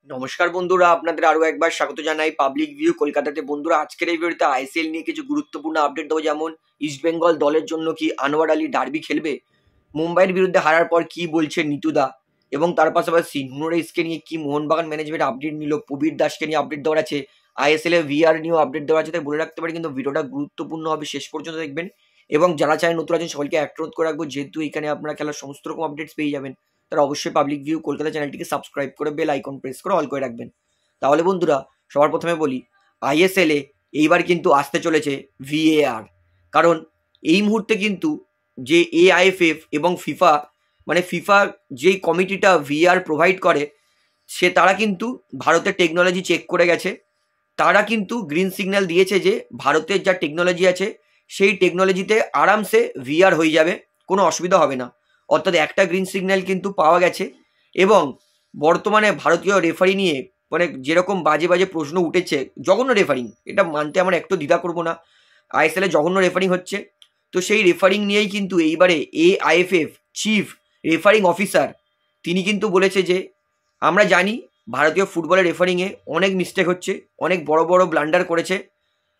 নমস্কার বন্ধুরা, আপনাদের আরো একবার স্বাগত জানাই পাবলিক ভিউ কলকাতাতে। বন্ধুরা, আজকের এই ভিডিওতে আইসিএল নিয়ে কিছু গুরুত্বপূর্ণ আপডেট দেবো। যেমন ইস্টবেঙ্গল দলের জন্য কি আনোয়ার আলী ডার্বি খেলবে, মুম্বাইয়ের বিরুদ্ধে হারার পর কি বলছে নিতুদা, এবং তার পাশাপাশি নুনোরেসকে নিয়ে কি মোহনবাগান ম্যানেজমেন্ট আপডেট নিল, প্রবীর দাসকে নিয়ে আপডেট দেওয়ার আছে, আইএসএল এ ভিআর নিয়েও আপডেট দেওয়া আছে। তাই বলে রাখতে পারি কিন্তু ভিডিওটা গুরুত্বপূর্ণ হবে, শেষ পর্যন্ত দেখবেন। এবং যারা চায় নতুন আছেন সবাইকে অনুরোধ করে রাখবো, যেহেতু এখানে আপনারা খেলার সমস্ত রকম আপডেটস পেয়ে যাবেন, তারা অবশ্যই পাবলিক ভিউ কলকাতা চ্যানেলটিকে সাবস্ক্রাইব করে বেল আইকন প্রেস করে অল করে রাখবেন। তাহলে বন্ধুরা, সবার প্রথমে বলি, আইএসএল এ এইবার কিন্তু আসতে চলেছে ভিএআর। কারণ এই মুহূর্তে কিন্তু যে এআইএফএফ এবং ফিফা, মানে ফিফা যেই কমিটিটা ভিআর প্রোভাইড করে, তারা কিন্তু ভারতের টেকনোলজি চেক করে গেছে। তারা কিন্তু গ্রিন সিগন্যাল দিয়েছে যে ভারতের যা টেকনোলজি আছে সেই টেকনোলজিতে আরামসে ভিআর হয়ে যাবে, কোনো অসুবিধা হবে না। অর্থাৎ একটা গ্রিন সিগন্যাল কিন্তু পাওয়া গেছে। এবং বর্তমানে ভারতীয় রেফারি নিয়ে মানে যেরকম বাজে বাজে প্রশ্ন উঠেছে, জঘন্য রেফারিং, এটা মানতে আমরা একটু দ্বিধা করবো না, আইএসএল এ জঘন্য রেফারিং হচ্ছে। তো সেই রেফারিং নিয়েই কিন্তু এইবারে এআইএফএফ চিফ রেফারিং অফিসার তিনি কিন্তু বলেছে যে আমরা জানি ভারতীয় ফুটবলের রেফারিংয়ে অনেক মিস্টেক হচ্ছে, অনেক বড় বড় ব্লান্ডার করেছে,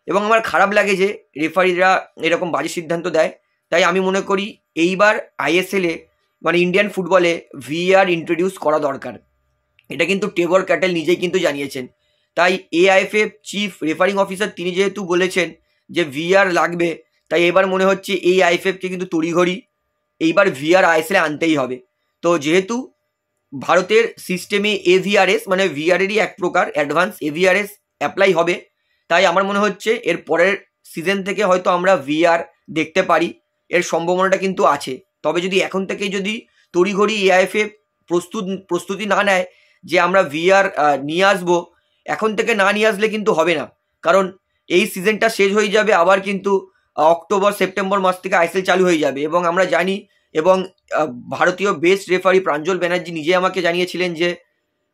এবং আমার খারাপ লাগে যে রেফারিরা এরকম বাজে সিদ্ধান্ত দেয়। তাই আমি মনে করি এইবার আইএসএলে মানে ইন্ডিয়ান ফুটবলে ভিআর ইন্ট্রোডিউস করা দরকার। এটা কিন্তু টেবর ক্যাটেল নিজেই কিন্তু জানিয়েছেন। তাই এআইএফএফ চিফ রেফারিং অফিসার তিনি যেহেতু বলেছেন যে ভিআর লাগবে, তাই এবার মনে হচ্ছে এই আইএফএফকে কিন্তু তড়িঘড়ি এইবার ভিআর আইএসএলে আনতেই হবে। তো যেহেতু ভারতের সিস্টেমে এভিআরএস মানে ভিআরেরই এক প্রকার অ্যাডভান্স এভিআরএস অ্যাপ্লাই হবে, তাই আমার মনে হচ্ছে এর পরের সিজন থেকে হয়তো আমরা ভিআর দেখতে পারি, এর সম্ভাবনাটা কিন্তু আছে। তবে যদি এখন থেকেই যদি তড়িঘড়ি এআইএফএফ প্রস্তুতি না নেয় যে আমরা ভিআর নিয়ে আসবো, এখন থেকে না নিয়ে আসলে কিন্তু হবে না। কারণ এই সিজনটা শেষ হয়ে যাবে, আবার কিন্তু অক্টোবর সেপ্টেম্বর মাস থেকে আইএসএল চালু হয়ে যাবে। এবং আমরা জানি, এবং ভারতীয় বেস্ট রেফারি প্রাঞ্জল ব্যানার্জি নিজে আমাকে জানিয়েছিলেন যে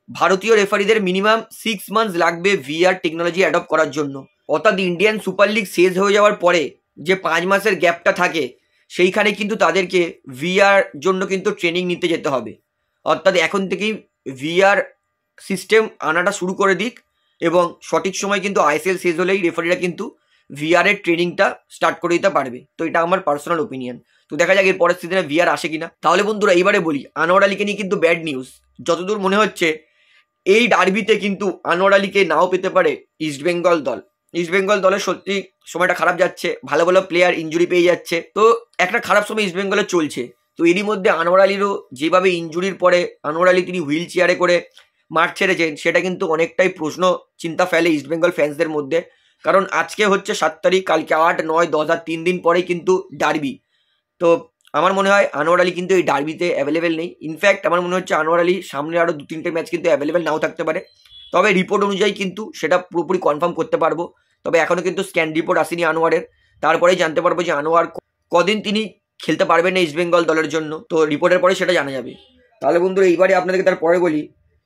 ভারতীয় রেফারিদের মিনিমাম 6 মান্থস লাগবে ভিআর টেকনোলজি অ্যাডপ্ট করার জন্য। অর্থাৎ ইন্ডিয়ান সুপার লিগ শেষ হয়ে যাওয়ার পরে যে 5 মাসের গ্যাপটা থাকে, সেইখানে কিন্তু তাদেরকে ভিআর জন্য কিন্তু ট্রেনিং নিতে যেতে হবে। অর্থাৎ এখন থেকেই ভিআর সিস্টেম আনাটা শুরু করে দিক, এবং সঠিক সময় কিন্তু আইএসএল শেষ হলেই রেফারিরা কিন্তু ভিআর এর ট্রেনিংটা স্টার্ট করে দিতে পারবে। তো এটা আমার পার্সোনাল ওপিনিয়ন। তো দেখা যাক এর পরের সিজনে ভিআর আসে কিনা। তাহলে বন্ধুরা, এইবারে বলি আনোয়ার আলীকে নিয়ে কিন্তু ব্যাড নিউজ। যতদূর মনে হচ্ছে এই ডার্বিতে কিন্তু আনোয়ার আলীকে নাও পেতে পারে ইস্টবেঙ্গল দল। ইস্টবেঙ্গল দলের সত্যি সময়টা খারাপ যাচ্ছে, ভালো ভালো প্লেয়ার ইঞ্জুরি পেয়ে যাচ্ছে। তো একটা খারাপ সময় ইস্টবেঙ্গলে চলছে। তো এরই মধ্যে আনোয়ার আলীরও যেভাবে ইঞ্জুরির পরে আনোয়ার আলী তিনি হুইল চেয়ারে করে মাঠ ছেড়েছেন, সেটা কিন্তু অনেকটাই প্রশ্ন চিন্তা ফেলে ইস্টবেঙ্গল ফ্যান্সদের মধ্যে। কারণ আজকে হচ্ছে 7 তারিখ, কালকে 8, 9, 10 আর 3 দিন পরেই কিন্তু ডার্বি। তো আমার মনে হয় আনোয়ার আলী কিন্তু এই ডার্বিতে অ্যাভেলেবেল নেই। ইনফ্যাক্ট আমার মনে হচ্ছে আনোয়ার আলী সামনে আরও 2-3টে ম্যাচ কিন্তু অ্যাভেলেবেল নাও থাকতে পারে। তবে রিপোর্ট অনুযায়ী কিন্তু সেটা পুরোপুরি কনফার্ম করতে পারবো। তবে এখনও কিন্তু স্ক্যান রিপোর্ট আসেনি আনোয়ারের, তারপরেই জানতে পারবো যে আনোয়ার কদিন তিনি খেলতে পারবেন না ইস্টবেঙ্গল দলের জন্য। তো রিপোর্টের পরে সেটা জানা যাবে। তাহলে বন্ধুরা, এইবারে আপনাদেরকে তারপরে বলি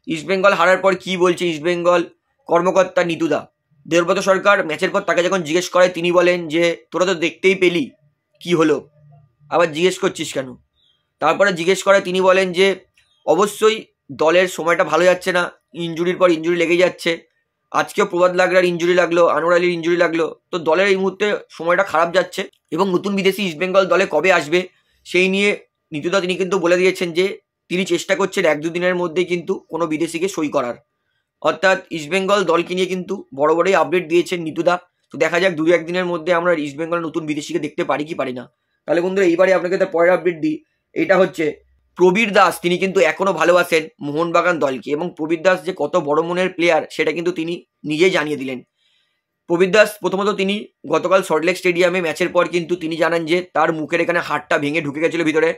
ইস্টবেঙ্গল হারার পর কি বলছে ইস্টবেঙ্গল কর্মকর্তা নিতুদা। দেবব্রত সরকার ম্যাচের পর তাকে যখন জিজ্ঞেস করে, তিনি বলেন যে তোরা তো দেখতেই পেলি কি হলো, আবার জিজ্ঞেস করছিস কেন। তারপরে জিজ্ঞেস করে, তিনি বলেন যে অবশ্যই দলের সময়টা ভালো যাচ্ছে না, ইঞ্জুরির পর ইঞ্জুরি লেগে যাচ্ছে। আজকেও প্রভাত লাগরার ইঞ্জুরি লাগলো, আনোয়ার আলীর ইঞ্জুরি লাগলো। তো দলের এই মুহূর্তে সময়টা খারাপ যাচ্ছে, এবং নতুন বিদেশি ইস্টবেঙ্গল দলে কবে আসবে সেই নিয়ে নিতুদা তিনি কিন্তু বলে দিয়েছেন যে তিনি চেষ্টা করছেন 1-2 দিনের মধ্যেই কিন্তু কোনো বিদেশিকে সই করার। অর্থাৎ ইস্টবেঙ্গল দলকে নিয়ে কিন্তু বড় বড়ই আপডেট দিয়েছেন নিতুদা। তো দেখা যাক 2-1 দিনের মধ্যে আমরা ইস্টবেঙ্গল নতুন বিদেশিকে দেখতে পারি কি পারি না। তাহলে বন্ধুরা, এইবারে আপনাকে তার পরের আপডেট দিই। এটা হচ্ছে প্রবীর দাস, তিনি কিন্তু এখনো ভালোবাসেন মোহনবাগান দলকে, এবং প্রবীর দাস যে কত বড় মনের প্লেয়ার সেটা কিন্তু তিনি নিজেই জানিয়ে দিলেন। প্রবীর দাস প্রথমত তিনি গতকাল সল্টলেক স্টেডিয়ামে ম্যাচের পর কিন্তু তিনি জানান যে তার মুখের এখানে হাড়টা ভেঙে ঢুকে গেছিল ভিতরে,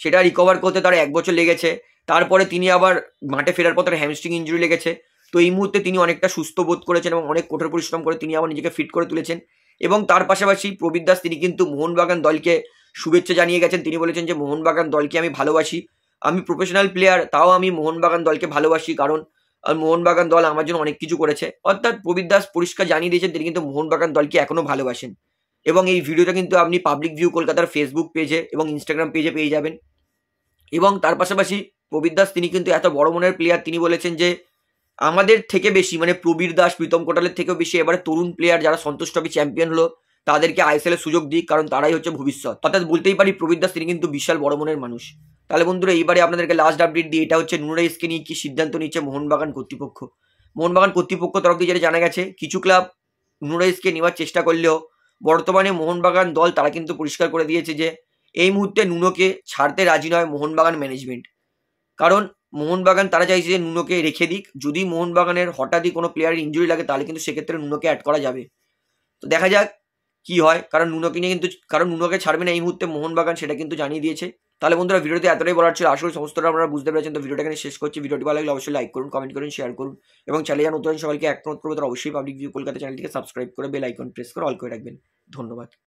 সেটা রিকভার করতে তার 1 বছর লেগেছে। তারপরে তিনি আবার মাঠে ফেরার পর তার হ্যামস্ট্রিং ইঞ্জুরি লেগেছে। তো এই মুহূর্তে তিনি অনেকটা সুস্থ বোধ করেছেন, এবং অনেক কঠোর পরিশ্রম করে তিনি আবার নিজেকে ফিট করে তুলেছেন। এবং তার পাশাপাশি প্রবীর দাস তিনি কিন্তু মোহনবাগান দলকে শুভেচ্ছা জানিয়ে গেছেন। তিনি বলেছেন যে মোহনবাগান দলকে আমি ভালোবাসি, আমি প্রফেশনাল প্লেয়ার, তাও আমি মোহনবাগান দলকে ভালোবাসি, কারণ মোহনবাগান দল আমার জন্য অনেক কিছু করেছে। অর্থাৎ প্রবীর দাস পরিষ্কার জানিয়ে দিয়েছেন তিনি কিন্তু মোহনবাগান দলকে এখনও ভালোবাসেন। এবং এই ভিডিওটা কিন্তু আপনি পাবলিক ভিউ কলকাতার ফেসবুক পেজে এবং ইনস্টাগ্রাম পেজে পেয়ে যাবেন। এবং তার পাশাপাশি প্রবীর দাস তিনি কিন্তু এত বড় মনের প্লেয়ার, তিনি বলেছেন যে আমাদের থেকে বেশি মানে প্রবীর দাস, প্রীতম কোটালের থেকেও বেশি এবারে তরুণ প্লেয়ার যারা সন্তোষ ট্রফি চ্যাম্পিয়ন হলো তাদেরকে আইএসএল এর সুযোগ দিক, কারণ তারাই হচ্ছে ভবিষ্যৎ। অর্থাৎ বলতেই পারি প্রবীর দাস তিনি কিন্তু বিশাল বড় মনের মানুষ। তাহলে বন্ধুরা এইবারে আপনাদেরকে লাস্ট আপডেট দিই, এটা হচ্ছে নুন রাইসকে নিয়ে কি সিদ্ধান্ত নিচ্ছে মোহনবাগান কর্তৃপক্ষ। মোহনবাগান কর্তৃপক্ষ তরফ থেকে যেটা জানা গেছে, কিছু ক্লাব নুন রাইসকে নেওয়ার চেষ্টা করলেও বর্তমানে মোহনবাগান দল তারা কিন্তু পরিষ্কার করে দিয়েছে যে এই মুহূর্তে নুনোকে ছাড়তে রাজি নয় মোহনবাগান ম্যানেজমেন্ট। কারণ মোহনবাগান তারা চাইছে যে নুনোকে রেখে দিক, যদি মোহনবাগানের হঠাৎই কোনো প্লেয়ারের ইঞ্জুরি লাগে তাহলে কিন্তু সেক্ষেত্রে নুনোকে অ্যাড করা যাবে। তো দেখা যাক কি হয়, কারণ নুনোকে ছাড়বে না এই মুহূর্তে মোহনবাগান, সেটা কিন্তু জানিয়ে দিয়েছে। তাহলে বন্ধুরা ভিডিওতে এতটাই বলার ছিল, আসলে সমস্তটা আপনারা বুঝতে পেরেছেন। তো ভিডিওটা এখানে শেষ করছি। ভিডিওটি ভালো লাগলে অবশ্যই লাইক করুন, কমেন্ট করুন, শেয়ার করুন এবং চ্যানেলে নতুন সবাইকে একমত করবে তারা অবশ্যই পাবলিক ভিউ কলকাতা চ্যানেলটিকে সাবস্ক্রাইব করে বেল আইকন প্রেস করে অল করে রাখবেন। ধন্যবাদ।